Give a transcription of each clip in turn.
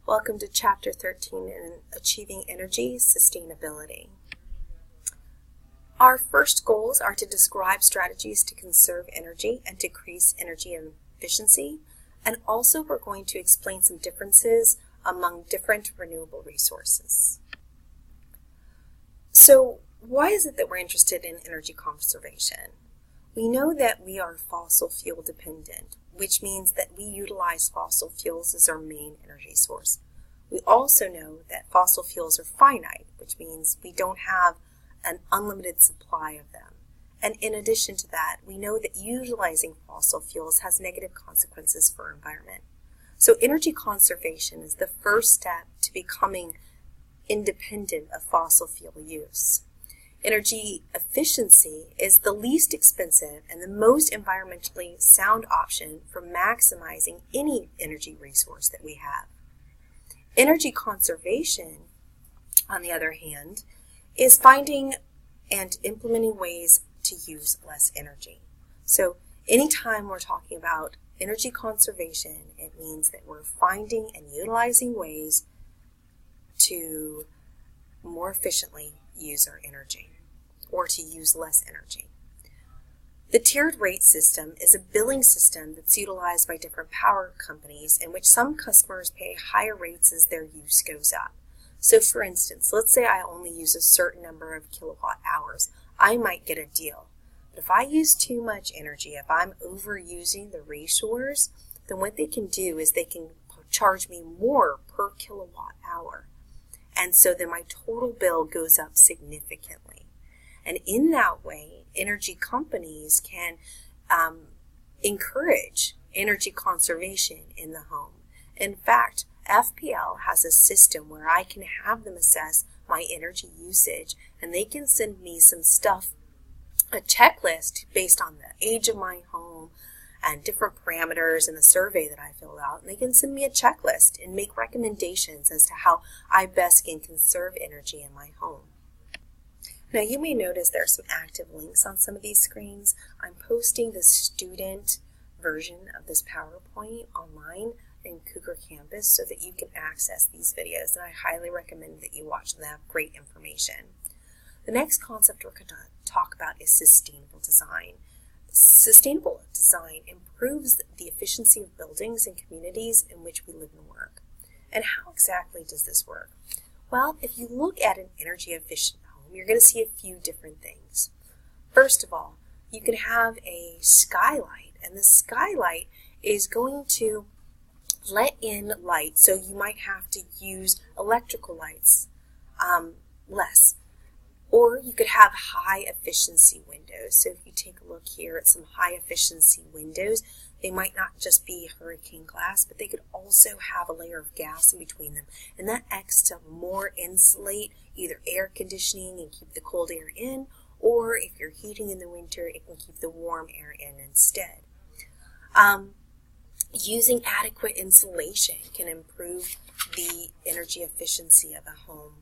Welcome to Chapter 13 in Achieving Energy Sustainability. Our first goals are to describe strategies to conserve energy and decrease energy efficiency, and also we're going to explain some differences among different renewable resources. So, why is it that we're interested in energy conservation? We know that we are fossil fuel dependent, which means that we utilize fossil fuels as our main energy source. We also know that fossil fuels are finite, which means we don't have an unlimited supply of them. And in addition to that, we know that utilizing fossil fuels has negative consequences for our environment. So energy conservation is the first step to becoming independent of fossil fuel use. Energy efficiency is the least expensive and the most environmentally sound option for maximizing any energy resource that we have. Energy conservation, on the other hand, is finding and implementing ways to use less energy. So anytime we're talking about energy conservation, it means that we're finding and utilizing ways to more efficiently use our energy, or to use less energy. The tiered rate system is a billing system that's utilized by different power companies in which some customers pay higher rates as their use goes up. So for instance, let's say I only use a certain number of kilowatt hours. I might get a deal. But if I use too much energy, if I'm overusing the resource, then what they can do is they can charge me more per kilowatt hour. And so then my total bill goes up significantly. And in that way, energy companies can encourage energy conservation in the home. In fact, FPL has a system where I can have them assess my energy usage, and they can send me some stuff, a checklist based on the age of my home and different parameters in the survey that I filled out. And they can send me a checklist and make recommendations as to how I best can conserve energy in my home. Now you may notice there are some active links on some of these screens. I'm posting the student version of this PowerPoint online in Cougar Campus so that you can access these videos, and I highly recommend that you watch them. They have great information. The next concept we're going to talk about is sustainable design. Sustainable design improves the efficiency of buildings and communities in which we live and work. And how exactly does this work? Well, if you look at an energy efficient home, you're going to see a few different things. First of all, you can have a skylight, and the skylight is going to let in light, so you might have to use electrical lights less. Or you could have high efficiency windows. So if you take a look here at some high efficiency windows, they might not just be hurricane glass, but they could also have a layer of gas in between them. And that acts to more insulate either air conditioning and keep the cold air in, or if you're heating in the winter, it can keep the warm air in instead. Using adequate insulation can improve the energy efficiency of a home.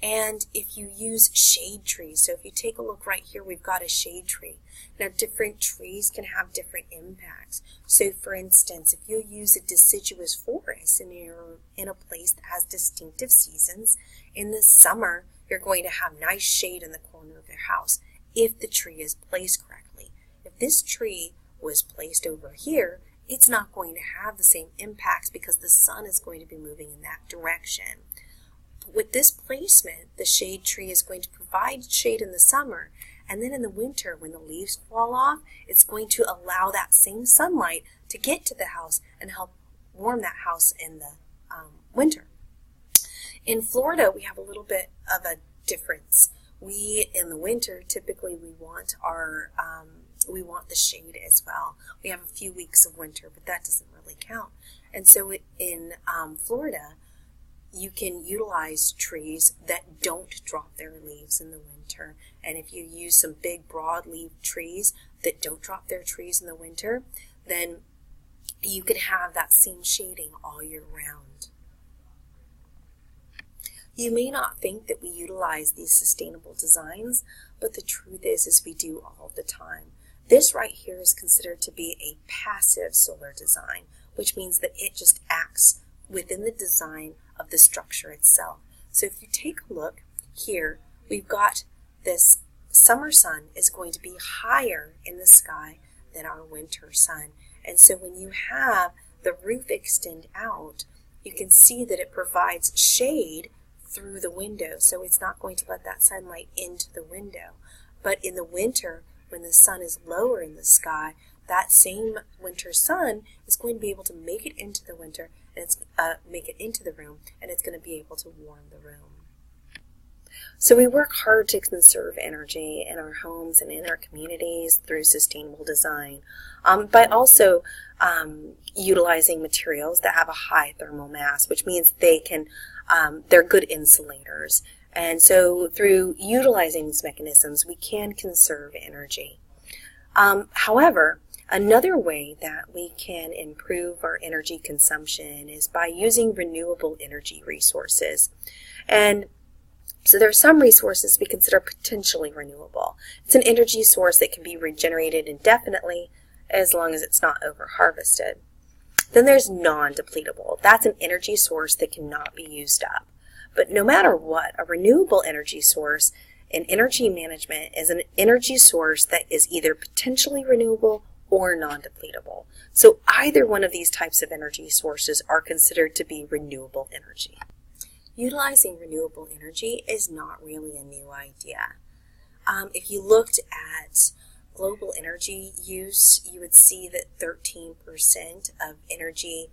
And if you use shade trees, so if you take a look right here, we've got a shade tree. Now different trees can have different impacts. So for instance, if you use a deciduous forest and you're in a place that has distinctive seasons, in the summer you're going to have nice shade in the corner of your house if the tree is placed correctly. If this tree was placed over here, it's not going to have the same impacts because the sun is going to be moving in that direction. With this placement, the shade tree is going to provide shade in the summer, and then in the winter when the leaves fall off, it's going to allow that same sunlight to get to the house and help warm that house in the winter. In Florida, we have a little bit of a difference. In the winter, typically we want the shade as well. We have a few weeks of winter, but that doesn't really count. And so in Florida, you can utilize trees that don't drop their leaves in the winter. And if you use some big broad-leaf trees that don't drop their trees in the winter, then you could have that same shading all year round. You may not think that we utilize these sustainable designs, but the truth is we do all the time. This right here is considered to be a passive solar design, which means that it just acts within the design of the structure itself. So if you take a look here, we've got this summer sun is going to be higher in the sky than our winter sun. And so when you have the roof extend out, you can see that it provides shade through the window. So it's not going to let that sunlight into the window. But in the winter, when the sun is lower in the sky, that same winter sun is going to be able to make it into the winter, and it's make it into the room, and it's going to be able to warm the room. So we work hard to conserve energy in our homes and in our communities through sustainable design, by also utilizing materials that have a high thermal mass, which means they're good insulators. And so through utilizing these mechanisms, we can conserve energy. However, another way that we can improve our energy consumption is by using renewable energy resources. And so there are some resources we consider potentially renewable. It's an energy source that can be regenerated indefinitely as long as it's not over-harvested. Then there's non-depletable. That's an energy source that cannot be used up. But no matter what, a renewable energy source in energy management is an energy source that is either potentially renewable or non-depletable. So either one of these types of energy sources are considered to be renewable energy. Utilizing renewable energy is not really a new idea. If you looked at global energy use, you would see that 13% of energy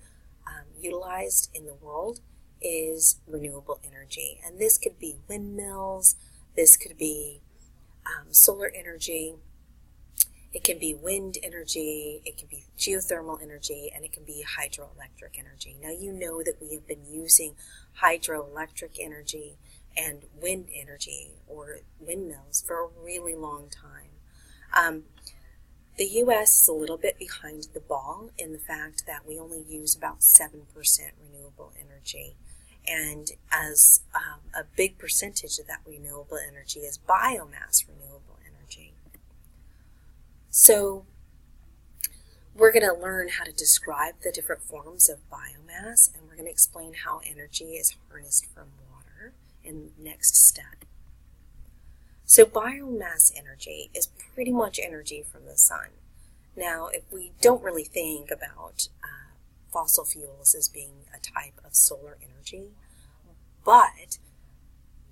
utilized in the world is renewable energy. And this could be windmills, this could be solar energy, it can be wind energy, it can be geothermal energy, and it can be hydroelectric energy. Now you know that we have been using hydroelectric energy and wind energy or windmills for a really long time. The U.S. is a little bit behind the ball in the fact that we only use about 7% renewable energy. And as a big percentage of that renewable energy is biomass renewable energy. So we're going to learn how to describe the different forms of biomass, and we're going to explain how energy is harnessed from water in the next step. So biomass energy is pretty much energy from the sun. Now, if we don't really think about fossil fuels as being a type of solar energy, but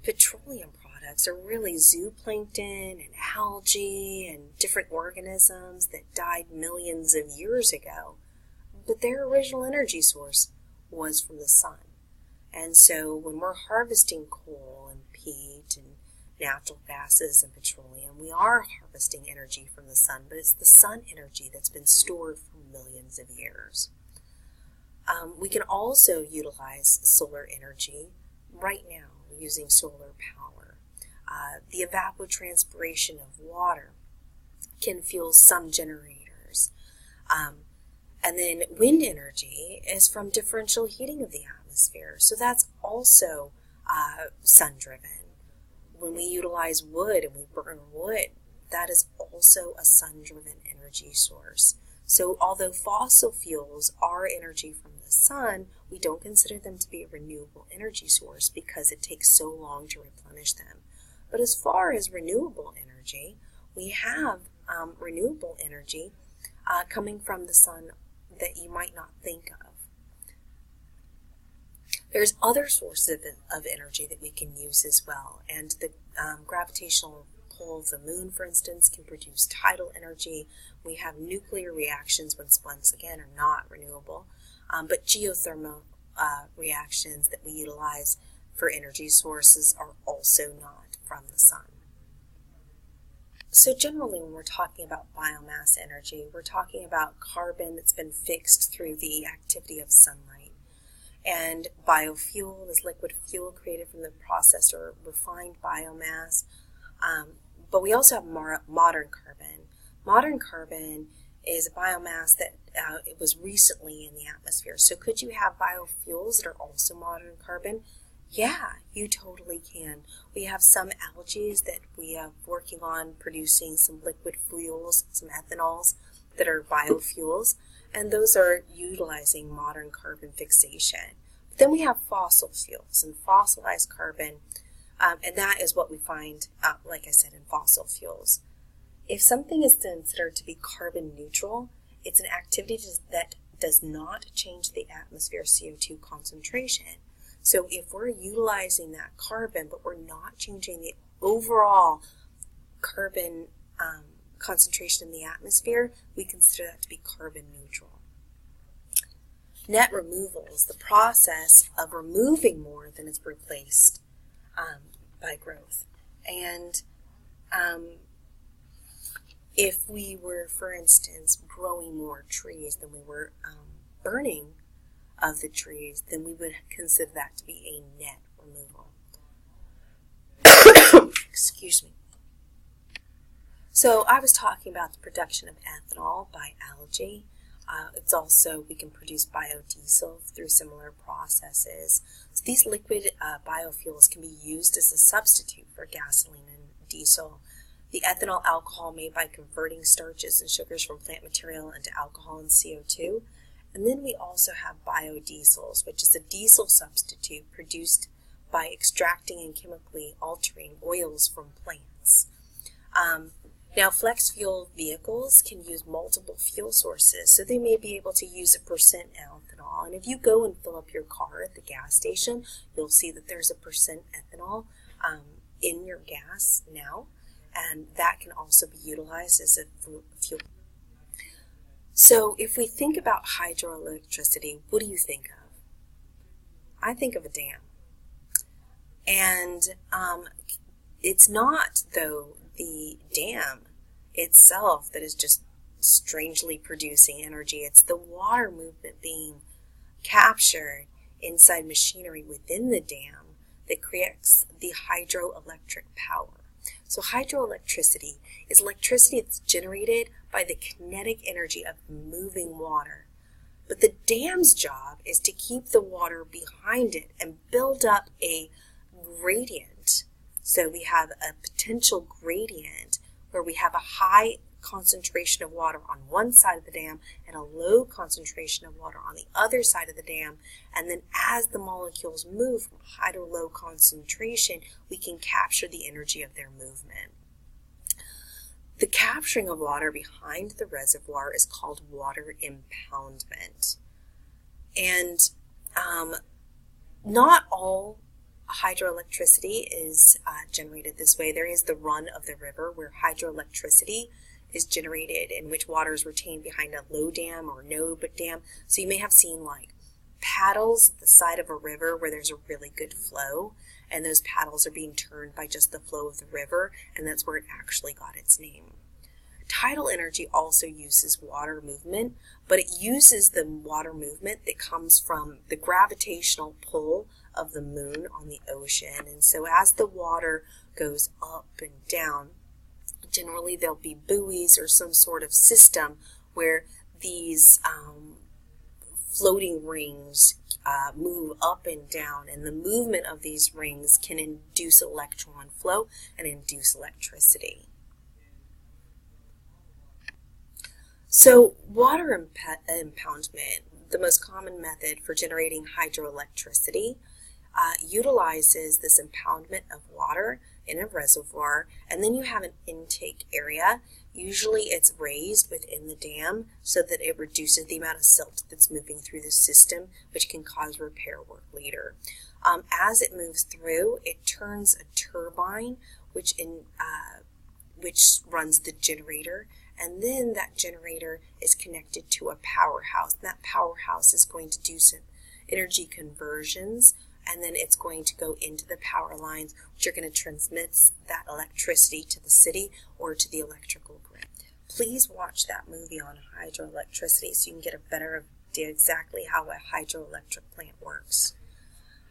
petroleum products are really zooplankton and algae and different organisms that died millions of years ago, but their original energy source was from the sun. And so when we're harvesting coal and peat and natural gases and petroleum, we are harvesting energy from the sun, but it's the sun energy that's been stored for millions of years. We can also utilize solar energy right now using solar power. The evapotranspiration of water can fuel some generators. And then wind energy is from differential heating of the atmosphere, so that's also sun-driven. When we utilize wood and we burn wood, that is also a sun-driven energy source. So although fossil fuels are energy from the sun, we don't consider them to be a renewable energy source because it takes so long to replenish them. But as far as renewable energy, we have renewable energy coming from the sun that you might not think of. There's other sources of energy that we can use as well, and the gravitational pull of the moon, for instance, can produce tidal energy. We have nuclear reactions, which once again are not renewable, but geothermal reactions that we utilize for energy sources are also not from the sun. So generally when we're talking about biomass energy, we're talking about carbon that's been fixed through the activity of sunlight. And biofuel is liquid fuel created from the processed or refined biomass. But we also have modern carbon. Modern carbon is a biomass that it was recently in the atmosphere. So could you have biofuels that are also modern carbon? Yeah, you totally can. We have some algae that we are working on producing some liquid fuels, some ethanols that are biofuels, and those are utilizing modern carbon fixation. Then we have fossil fuels and fossilized carbon, and that is what we find, like I said, in fossil fuels. If something is considered to be carbon neutral, it's an activity that does not change the atmosphere CO2 concentration. So if we're utilizing that carbon, but we're not changing the overall carbon concentration in the atmosphere, we consider that to be carbon neutral. Net removal is the process of removing more than is replaced by growth. And if we were, for instance, growing more trees than we were burning of the trees, then we would consider that to be a net removal. Excuse me. So I was talking about the production of ethanol by algae. It's also, we can produce biodiesel through similar processes. So these liquid biofuels can be used as a substitute for gasoline and diesel. The ethanol alcohol made by converting starches and sugars from plant material into alcohol and CO2. And then we also have biodiesels, which is a diesel substitute produced by extracting and chemically altering oils from plants. Now, flex fuel vehicles can use multiple fuel sources, so they may be able to use 1% ethanol. And if you go and fill up your car at the gas station, you'll see that there's 1% ethanol in your gas now, and that can also be utilized as a fuel. So if we think about hydroelectricity, what do you think of? I think of a dam. And it's not, though, the dam itself that is just strangely producing energy. It's the water movement being captured inside machinery within the dam that creates the hydroelectric power. So hydroelectricity is electricity that's generated by the kinetic energy of moving water. But the dam's job is to keep the water behind it and build up a gradient. So we have a potential gradient where we have a high concentration of water on one side of the dam and a low concentration of water on the other side of the dam. And then as the molecules move from high to low concentration, we can capture the energy of their movement. The capturing of water behind the reservoir is called water impoundment. And not all hydroelectricity is generated this way. There is the run of the river where hydroelectricity is generated in which water is retained behind a low dam or no dam. So you may have seen like paddles at the side of a river where there's a really good flow, and those paddles are being turned by just the flow of the river, and that's where it actually got its name. Tidal energy also uses water movement, but it uses the water movement that comes from the gravitational pull of the moon on the ocean. And so as the water goes up and down, generally there'll be buoys or some sort of system where these floating rings move up and down, and the movement of these rings can induce electron flow and induce electricity. So water impoundment, the most common method for generating hydroelectricity, utilizes this impoundment of water in a reservoir, and then you have an intake area. Usually it's raised within the dam so that it reduces the amount of silt that's moving through the system, which can cause repair work later. As it moves through, it turns a turbine, which runs the generator, and then that generator is connected to a powerhouse. And that powerhouse is going to do some energy conversions, and then it's going to go into the power lines, which are going to transmit that electricity to the city or to the electrical grid. Please watch that movie on hydroelectricity so you can get a better idea exactly how a hydroelectric plant works.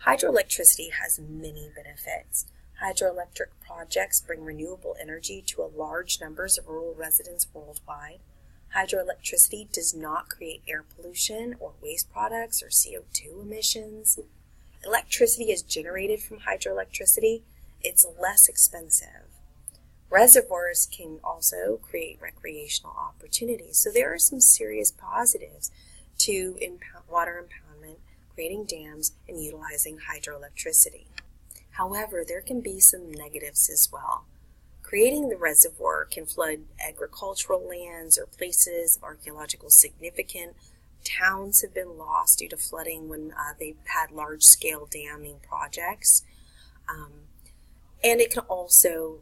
Hydroelectricity has many benefits. Hydroelectric projects bring renewable energy to a large numbers of rural residents worldwide. Hydroelectricity does not create air pollution or waste products or CO2 emissions. Electricity is generated from hydroelectricity. It's less expensive. Reservoirs can also create recreational opportunities. So there are some serious positives to water impoundment, creating dams, and utilizing hydroelectricity. However, there can be some negatives as well. Creating the reservoir can flood agricultural lands or places of archaeological significance. Towns have been lost due to flooding when they've had large-scale damming projects. And it can also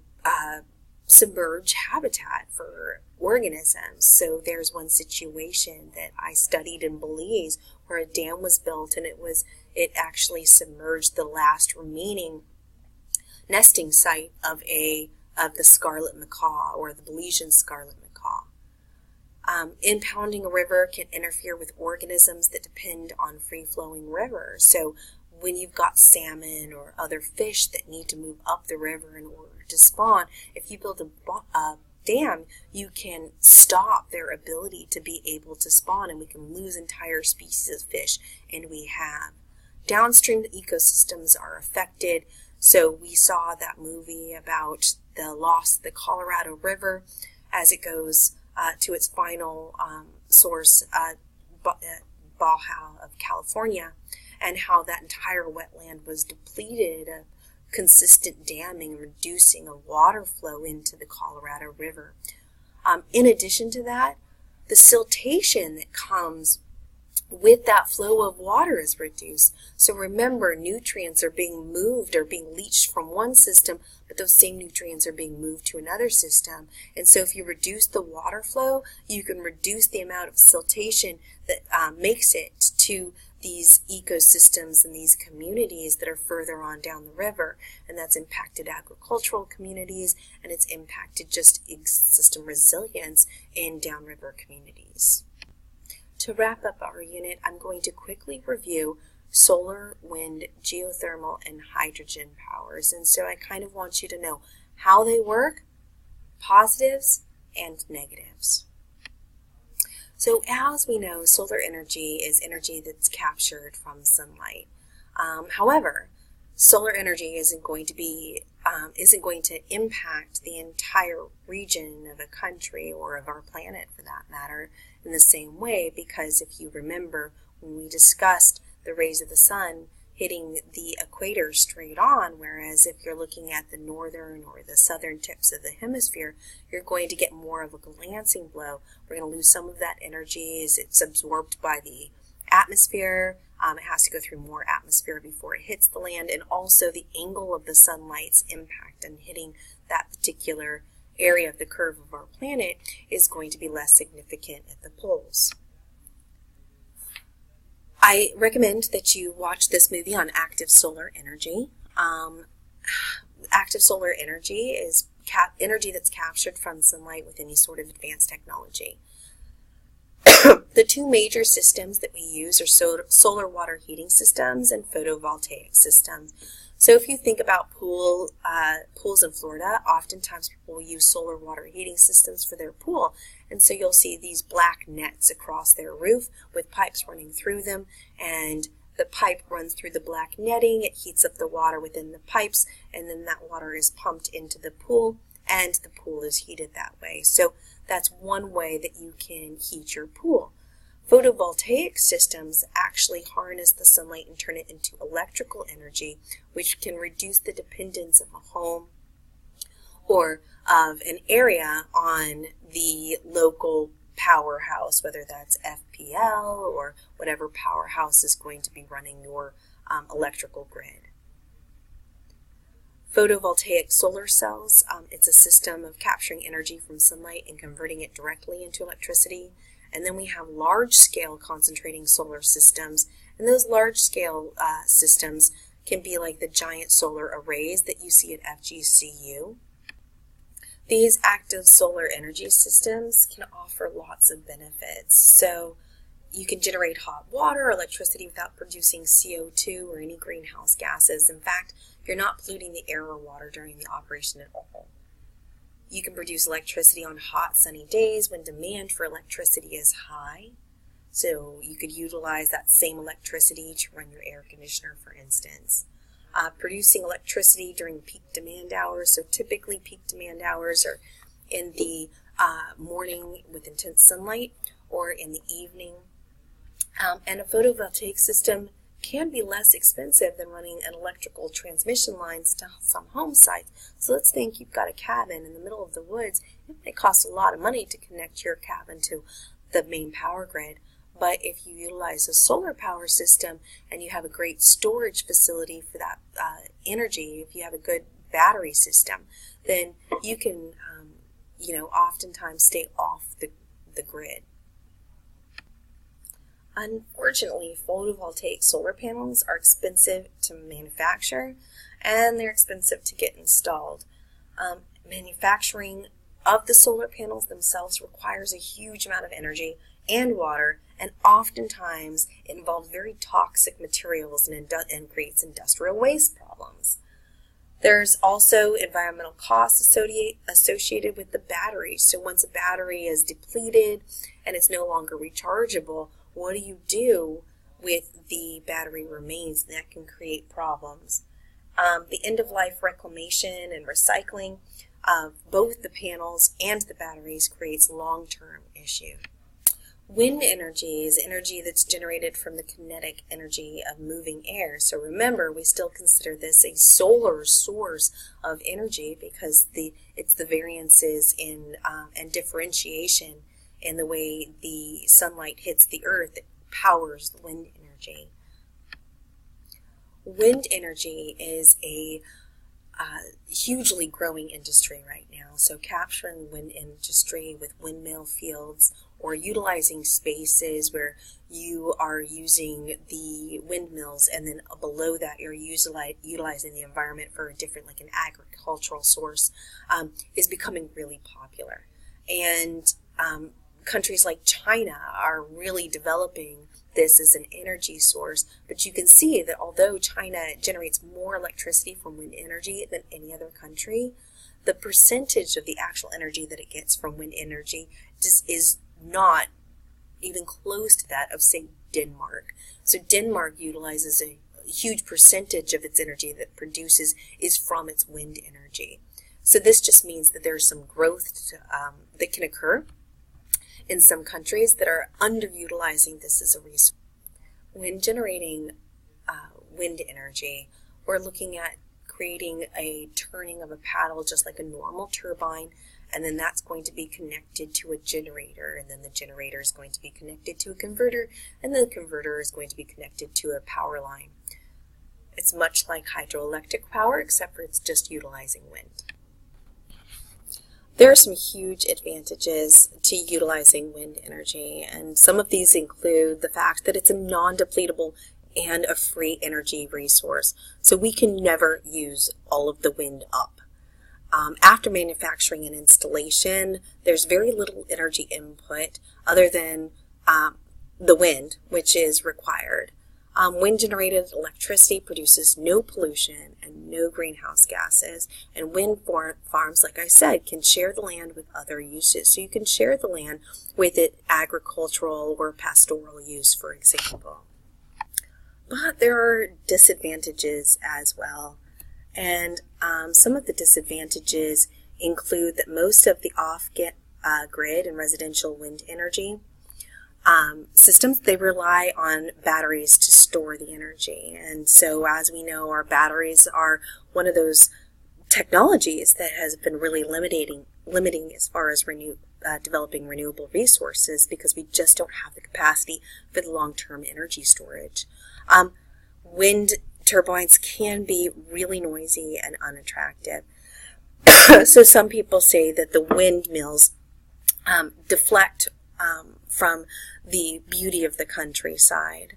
submerge habitat for organisms. So there's one situation that I studied in Belize where a dam was built and it actually submerged the last remaining nesting site of the scarlet macaw, or the Belizean scarlet macaw. Impounding a river can interfere with organisms that depend on free-flowing rivers. So when you've got salmon or other fish that need to move up the river in order to spawn, if you build a dam, you can stop their ability to be able to spawn, and we can lose entire species of fish, and we have. Downstream ecosystems are affected. So we saw that movie about the loss of the Colorado River as it goes to its final source, Baja of California, and how that entire wetland was depleted of consistent damming, reducing a water flow into the Colorado River. In addition to that, the siltation that comes with that flow of water is reduced. So remember, nutrients are being moved or being leached from one system, but those same nutrients are being moved to another system. And so if you reduce the water flow, you can reduce the amount of siltation that makes it to these ecosystems and these communities that are further on down the river. And that's impacted agricultural communities, and it's impacted just ecosystem resilience in downriver communities. To wrap up our unit, I'm going to quickly review solar, wind, geothermal, and hydrogen powers. And so I kind of want you to know how they work, positives and negatives. So as we know, solar energy is energy that's captured from sunlight. However, solar energy isn't going to impact the entire region of a country or of our planet, for that matter, in the same way, because if you remember when we discussed the rays of the sun hitting the equator straight on, whereas if you're looking at the northern or the southern tips of the hemisphere, you're going to get more of a glancing blow. We're going to lose some of that energy as it's absorbed by the atmosphere. It has to go through more atmosphere before it hits the land, and also the angle of the sunlight's impact and hitting that particular area of the curve of our planet is going to be less significant at the poles. I recommend that you watch this movie on active solar energy. Active solar energy is energy that's captured from sunlight with any sort of advanced technology. The two major systems that we use are solar water heating systems and photovoltaic systems. So if you think about pools in Florida, oftentimes people will use solar water heating systems for their pool. And so you'll see these black nets across their roof with pipes running through them, and the pipe runs through the black netting, it heats up the water within the pipes, and then that water is pumped into the pool, and the pool is heated that way. So that's one way that you can heat your pool. Photovoltaic systems actually harness the sunlight and turn it into electrical energy, which can reduce the dependence of a home or of an area on the local powerhouse, whether that's FPL or whatever powerhouse is going to be running your electrical grid. Photovoltaic solar cells, it's a system of capturing energy from sunlight and converting it directly into electricity. And then we have large-scale concentrating solar systems, and those large-scale systems can be like the giant solar arrays that you see at FGCU. These active solar energy systems can offer lots of benefits. So you can generate hot water or electricity without producing CO2 or any greenhouse gases. In fact, you're not polluting the air or water during the operation at all. You can produce electricity on hot, sunny days when demand for electricity is high. So you could utilize that same electricity to run your air conditioner, for instance. Producing electricity during peak demand hours. So typically peak demand hours are in the morning with intense sunlight or in the evening. And a photovoltaic system can be less expensive than running an electrical transmission lines to some home sites. So let's think you've got a cabin in the middle of the woods. It might cost a lot of money to connect your cabin to the main power grid. But if you utilize a solar power system and you have a great storage facility for that energy, if you have a good battery system, then you can, oftentimes stay off the grid. Unfortunately, photovoltaic solar panels are expensive to manufacture and they're expensive to get installed. Manufacturing of the solar panels themselves requires a huge amount of energy and water, and oftentimes it involves very toxic materials and creates industrial waste problems. There's also environmental costs associated with the battery. So once a battery is depleted and it's no longer rechargeable, what do you do with the battery remains? That can create problems. The end-of-life reclamation and recycling of both the panels and the batteries creates long-term issue. Wind energy is energy that's generated from the kinetic energy of moving air. So remember, we still consider this a solar source of energy because it's the variances in and differentiation in the way the sunlight hits the earth that powers the wind energy. Wind energy is a hugely growing industry right now. So capturing wind industry with windmill fields or utilizing spaces where you are using the windmills and then below that you're utilizing the environment for a different, like an agricultural source, is becoming really popular. And countries like China are really developing this as an energy source, but you can see that although China generates more electricity from wind energy than any other country, the percentage of the actual energy that it gets from wind energy is not even close to that of, say, Denmark. So Denmark utilizes a huge percentage of its energy that produces is from its wind energy. So this just means that there's some growth that can occur in some countries that are underutilizing this as a resource. When generating wind energy, we're looking at creating a turning of a paddle just like a normal turbine, and then that's going to be connected to a generator, and then the generator is going to be connected to a converter, and then the converter is going to be connected to a power line. It's much like hydroelectric power, except for it's just utilizing wind. There are some huge advantages to utilizing wind energy, and some of these include the fact that it's a non-depletable and a free energy resource. So we can never use all of the wind up. After manufacturing and installation, there's very little energy input other than the wind, which is required. Wind-generated electricity produces no pollution and no greenhouse gases, and wind farms, like I said, can share the land with other uses. So you can share the land with it agricultural or pastoral use, for example. But there are disadvantages as well. And some of the disadvantages include that most of the off-grid and residential wind energy systems, they rely on batteries to store the energy. And so as we know, our batteries are one of those technologies that has been really limiting as far as developing renewable resources, because we just don't have the capacity for the long-term energy storage. Wind turbines can be really noisy and unattractive. So some people say that the windmills deflect from the beauty of the countryside.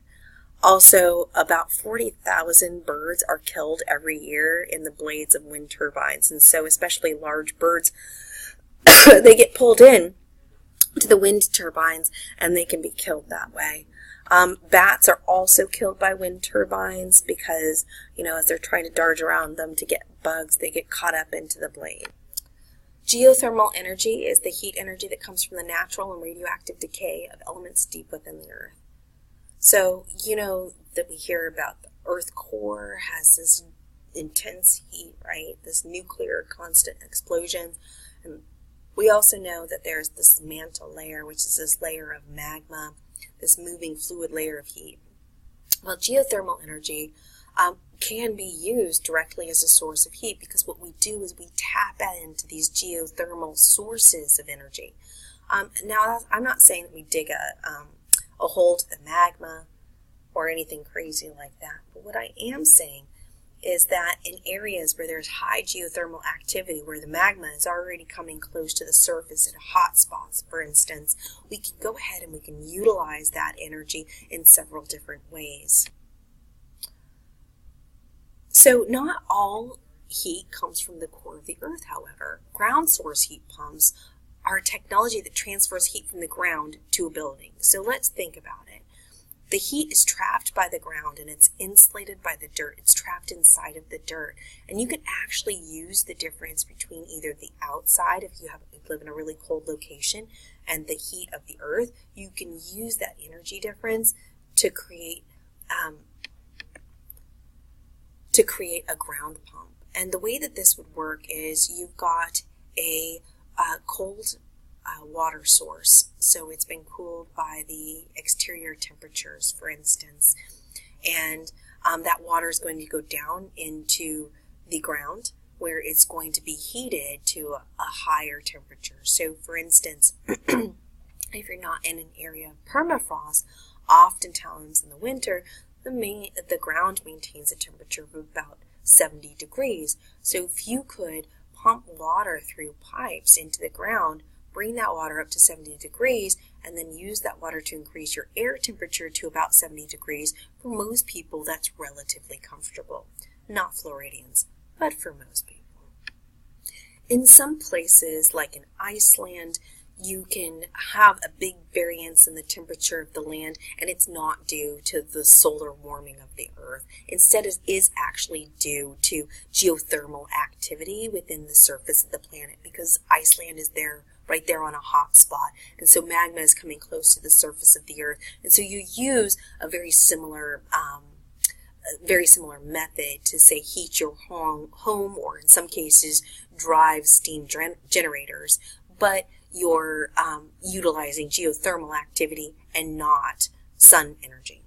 Also, about 40,000 birds are killed every year in the blades of wind turbines, and so especially large birds, they get pulled in to the wind turbines and they can be killed that way. Bats are also killed by wind turbines because, as they're trying to dart around them to get bugs, they get caught up into the blade. Geothermal energy is the heat energy that comes from the natural and radioactive decay of elements deep within the earth. So, that we hear about the earth core has this intense heat, right? This nuclear constant explosion. And we also know that there's this mantle layer, which is this layer of magma, this moving fluid layer of heat. Well, geothermal energy can be used directly as a source of heat, because what we do is we tap into these geothermal sources of energy. Now, I'm not saying that we dig a hole to the magma or anything crazy like that, but what I am saying is that in areas where there's high geothermal activity, where the magma is already coming close to the surface at hot spots, for instance, we can go ahead and we can utilize that energy in several different ways. So not all heat comes from the core of the earth, however. Ground source heat pumps are technology that transfers heat from the ground to a building. So let's think about it. The heat is trapped by the ground and it's insulated by the dirt. It's trapped inside of the dirt. And you can actually use the difference between either the outside, if you live in a really cold location, and the heat of the earth. You can use that energy difference to create a ground pump. And the way that this would work is you've got a cold water source, so it's been cooled by the exterior temperatures, for instance, and that water is going to go down into the ground where it's going to be heated to a higher temperature. So for instance, if you're not in an area of permafrost, oftentimes in the winter the ground maintains a temperature of about 70 degrees. So if you could pump water through pipes into the ground, bring that water up to 70 degrees, and then use that water to increase your air temperature to about 70 degrees, for most people that's relatively comfortable. Not Floridians, but for most people. In some places, like in Iceland, you can have a big variance in the temperature of the land, and it's not due to the solar warming of the earth. Instead, it is actually due to geothermal activity within the surface of the planet, because Iceland is right there on a hot spot, and so magma is coming close to the surface of the earth, and so you use a very similar method to, say, heat your home, or in some cases drive steam generators, but you're utilizing geothermal activity and not sun energy.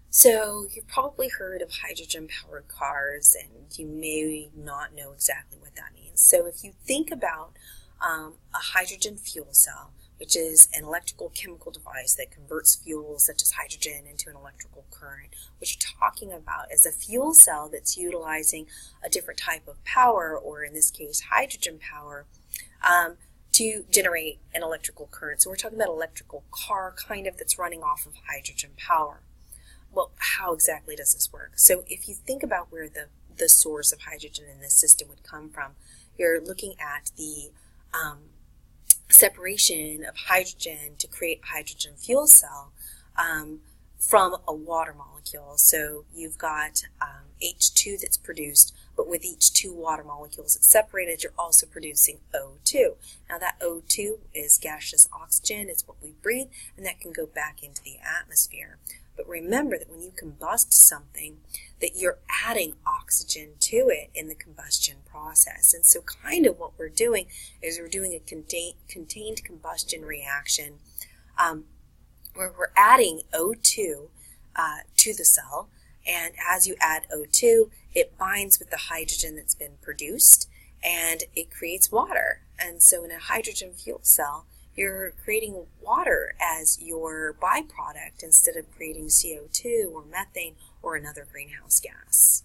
So you've probably heard of hydrogen-powered cars, and you may not know exactly what that means. So if you think about a hydrogen fuel cell, which is an electrical chemical device that converts fuels such as hydrogen into an electrical current, what you're talking about is a fuel cell that's utilizing a different type of power, or in this case hydrogen power, to generate an electrical current. So we're talking about an electrical car kind of that's running off of hydrogen power. Well, how exactly does this work? So if you think about where the source of hydrogen in this system would come from, you're looking at the separation of hydrogen to create a hydrogen fuel cell from a water molecule. So you've got H2 that's produced, but with each two water molecules that's separated, you're also producing O2. Now that O2 is gaseous oxygen, it's what we breathe, and that can go back into the atmosphere. But remember that when you combust something, that you're adding oxygen to it in the combustion process. And so kind of what we're doing is we're doing a contained combustion reaction where we're adding O2 to the cell. And as you add O2, it binds with the hydrogen that's been produced, and it creates water. And so in a hydrogen fuel cell, you're creating water as your byproduct instead of creating CO2 or methane or another greenhouse gas.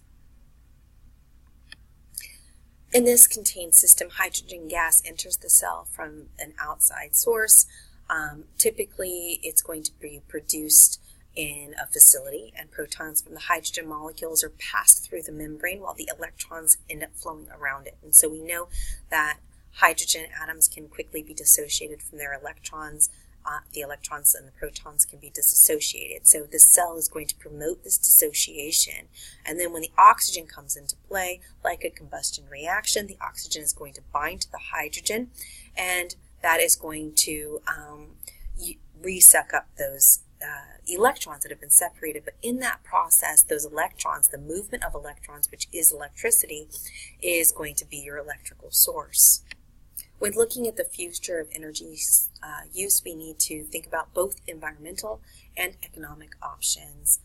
In this contained system, hydrogen gas enters the cell from an outside source. Typically, it's going to be produced in a facility, and protons from the hydrogen molecules are passed through the membrane while the electrons end up flowing around it. And so we know that hydrogen atoms can quickly be dissociated from their electrons. The electrons and the protons can be disassociated. So the cell is going to promote this dissociation. And then when the oxygen comes into play, like a combustion reaction, the oxygen is going to bind to the hydrogen, and that is going to resuck up those electrons that have been separated. But in that process, those electrons, the movement of electrons, which is electricity, is going to be your electrical source. When looking at the future of energy use, we need to think about both environmental and economic options.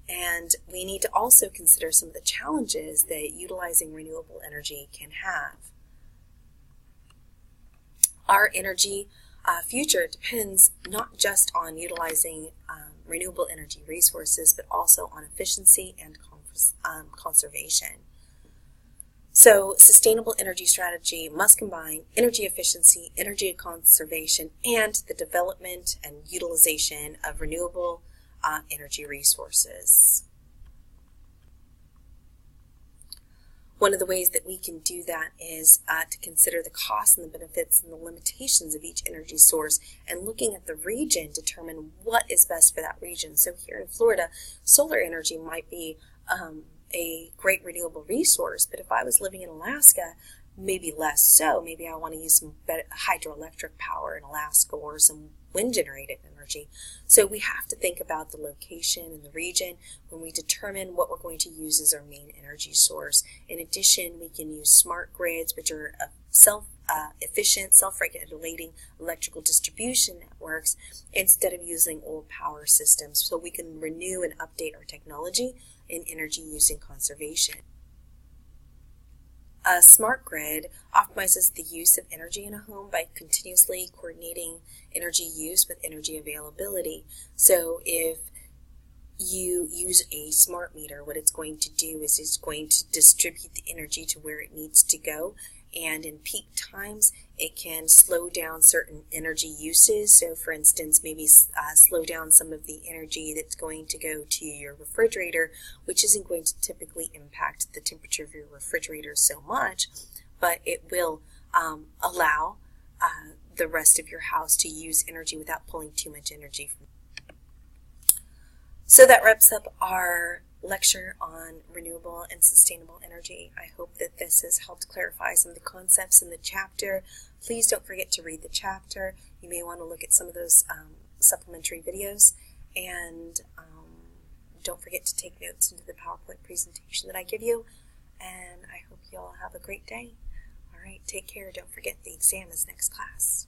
And we need to also consider some of the challenges that utilizing renewable energy can have. Our energy future depends not just on utilizing renewable energy resources, but also on efficiency and conservation. So, sustainable energy strategy must combine energy efficiency, energy conservation, and the development and utilization of renewable energy resources. One of the ways that we can do that is to consider the costs and the benefits and the limitations of each energy source, and looking at the region, determine what is best for that region. So here in Florida, solar energy might be a great renewable resource, but if I was living in Alaska, maybe less so. Maybe I want to use some hydroelectric power in Alaska or some wind-generated energy. So we have to think about the location and the region when we determine what we're going to use as our main energy source. In addition, we can use smart grids, which are efficient, self-regulating electrical distribution networks, instead of using old power systems, so we can renew and update our technology in energy use and conservation. A smart grid optimizes the use of energy in a home by continuously coordinating energy use with energy availability. So if you use a smart meter, what it's going to do is it's going to distribute the energy to where it needs to go, and in peak times it can slow down certain energy uses. So for instance, maybe slow down some of the energy that's going to go to your refrigerator, which isn't going to typically impact the temperature of your refrigerator so much, but it will allow the rest of your house to use energy without pulling too much energy from it. So that wraps up our lecture on renewable and sustainable energy. I hope that this has helped clarify some of the concepts in the chapter. Please don't forget to read the chapter. You may want to look at some of those supplementary videos, and don't forget to take notes into the PowerPoint presentation that I give you, and I hope you all have a great day. All right, take care. Don't forget the exam is next class.